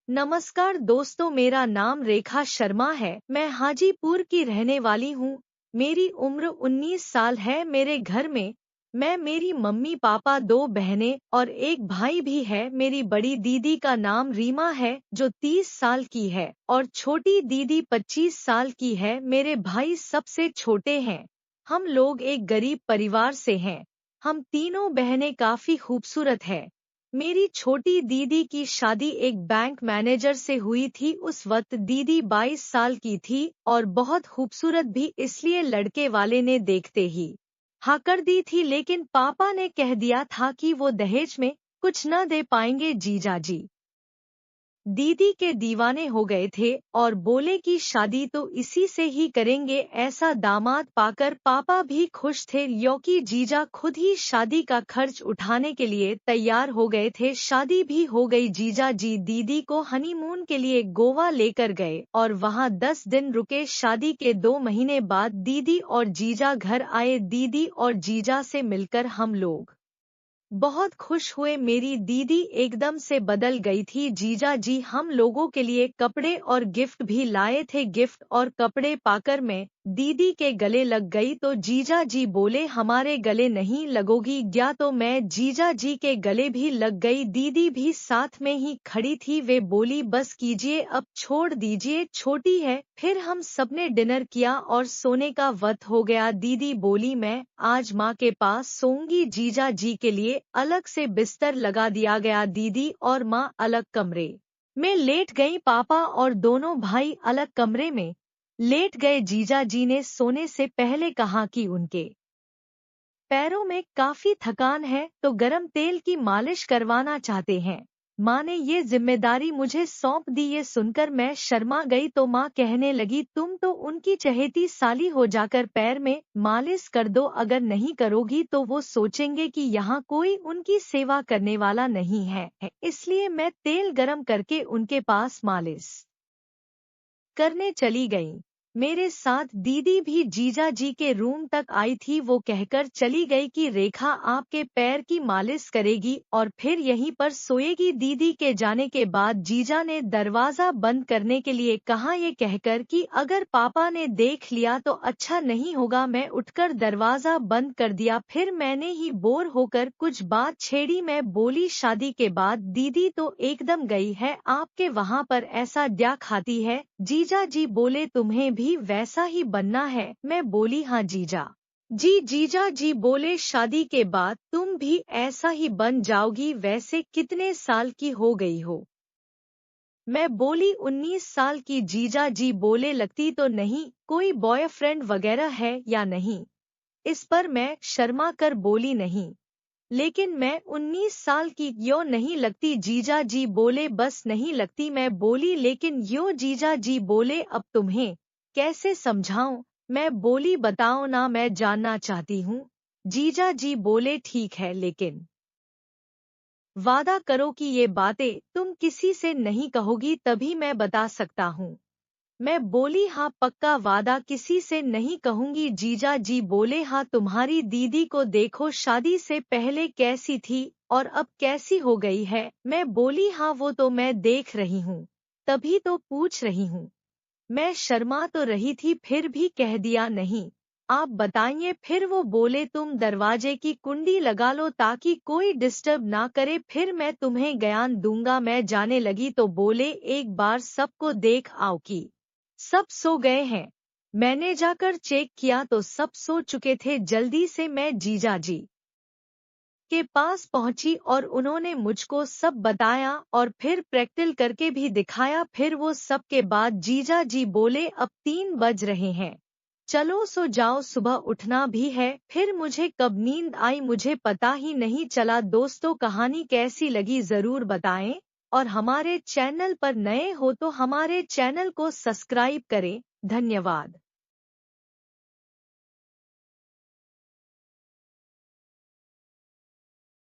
नमस्कार दोस्तों, मेरा नाम रेखा शर्मा है। मैं हाजीपुर की रहने वाली हूँ। मेरी उम्र 19 साल है। मेरे घर में मैं, मेरी मम्मी पापा, 2 बहनें और एक भाई भी है। मेरी बड़ी दीदी का नाम रीमा है जो 30 साल की है और छोटी दीदी 25 साल की है। मेरे भाई सबसे छोटे हैं। हम लोग एक गरीब परिवार से हैं। हम तीनों बहनें काफी खूबसूरत है। मेरी छोटी दीदी की शादी एक बैंक मैनेजर से हुई थी। उस वक्त दीदी 22 साल की थी और बहुत खूबसूरत भी, इसलिए लड़के वाले ने देखते ही हाँ कर दी थी। लेकिन पापा ने कह दिया था कि वो दहेज में कुछ न दे पाएंगे। जीजा जी दीदी के दीवाने हो गए थे और बोले कि शादी तो इसी से ही करेंगे। ऐसा दामाद पाकर पापा भी खुश थे, क्योंकि जीजा खुद ही शादी का खर्च उठाने के लिए तैयार हो गए थे। शादी भी हो गई। जीजा जी दीदी को हनीमून के लिए गोवा लेकर गए और वहां 10 दिन रुके। शादी के 2 महीने बाद दीदी और जीजा घर आए। दीदी और जीजा से मिलकर हम लोग बहुत खुश हुए। मेरी दीदी एकदम से बदल गई थी। जीजा जी हम लोगों के लिए कपड़े और गिफ्ट भी लाए थे। गिफ्ट और कपड़े पाकर मैं दीदी के गले लग गई तो जीजा जी बोले हमारे गले नहीं लगोगी क्या? तो मैं जीजा जी के गले भी लग गई। दीदी भी साथ में ही खड़ी थी। वे बोली बस कीजिए, अब छोड़ दीजिए, छोटी है। फिर हम सबने डिनर किया और सोने का वक्त हो गया। दीदी बोली मैं आज माँ के पास सोऊंगी। जीजा जी के लिए अलग से बिस्तर लगा दिया गया। दीदी और माँ अलग कमरे में लेट गईं। पापा और दोनों भाई अलग कमरे में लेट गए। जीजा जी ने सोने से पहले कहा कि उनके पैरों में काफी थकान है तो गरम तेल की मालिश करवाना चाहते हैं। माँ ने ये जिम्मेदारी मुझे सौंप दी। ये सुनकर मैं शर्मा गई तो माँ कहने लगी तुम तो उनकी चहेती साली हो, जाकर पैर में मालिश कर दो। अगर नहीं करोगी तो वो सोचेंगे कि यहाँ कोई उनकी सेवा करने वाला नहीं है। इसलिए मैं तेल गरम करके उनके पास मालिश करने चली गई। मेरे साथ दीदी भी जीजा जी के रूम तक आई थी। वो कहकर चली गई कि रेखा आपके पैर की मालिश करेगी और फिर यहीं पर सोएगी। दीदी के जाने के बाद जीजा ने दरवाजा बंद करने के लिए कहा, ये कहकर कि अगर पापा ने देख लिया तो अच्छा नहीं होगा। मैं उठकर दरवाजा बंद कर दिया। फिर मैंने ही बोर होकर कुछ बात छेड़ी। मैं बोली शादी के बाद दीदी तो एकदम गई है, आपके वहाँ पर ऐसा क्या खाती है? जीजा जी बोले तुम्हें भी वैसा ही बनना है। मैं बोली हाँ जीजा जी। जीजा जी बोले शादी के बाद तुम भी ऐसा ही बन जाओगी। वैसे कितने साल की हो गई हो? मैं बोली 19 साल की। जीजा जी बोले लगती तो नहीं, कोई बॉयफ्रेंड वगैरह है या नहीं? इस पर मैं शर्मा कर बोली नहीं, लेकिन मैं 19 साल की क्यों नहीं लगती? जीजा जी बोले बस नहीं लगती। मैं बोली लेकिन यो? जीजा जी बोले अब तुम्हें कैसे समझाऊं? मैं बोली बताओ ना, मैं जानना चाहती हूँ। जीजा जी बोले ठीक है, लेकिन वादा करो कि ये बातें तुम किसी से नहीं कहोगी, तभी मैं बता सकता हूँ। मैं बोली हाँ पक्का वादा, किसी से नहीं कहूंगी। जीजा जी बोले हाँ तुम्हारी दीदी को देखो, शादी से पहले कैसी थी और अब कैसी हो गई है। मैं बोली हाँ वो तो मैं देख रही हूँ, तभी तो पूछ रही हूँ। मैं शर्मा तो रही थी फिर भी कह दिया नहीं, आप बताइए। फिर वो बोले तुम दरवाजे की कुंडी लगा लो ताकि कोई डिस्टर्ब ना करे, फिर मैं तुम्हें ज्ञान दूंगा। मैं जाने लगी तो बोले एक बार सबको देख आओ कि सब सो गए हैं। मैंने जाकर चेक किया तो सब सो चुके थे। जल्दी से मैं जीजा जी के पास पहुंची और उन्होंने मुझको सब बताया और फिर प्रैक्टिकल करके भी दिखाया। फिर वो सब के बाद जीजा जी बोले अब 3 बज रहे हैं, चलो सो जाओ, सुबह उठना भी है। फिर मुझे कब नींद आई मुझे पता ही नहीं चला। दोस्तों कहानी कैसी लगी जरूर बताएं और हमारे चैनल पर नए हो तो हमारे चैनल को सब्सक्राइब करें। धन्यवाद।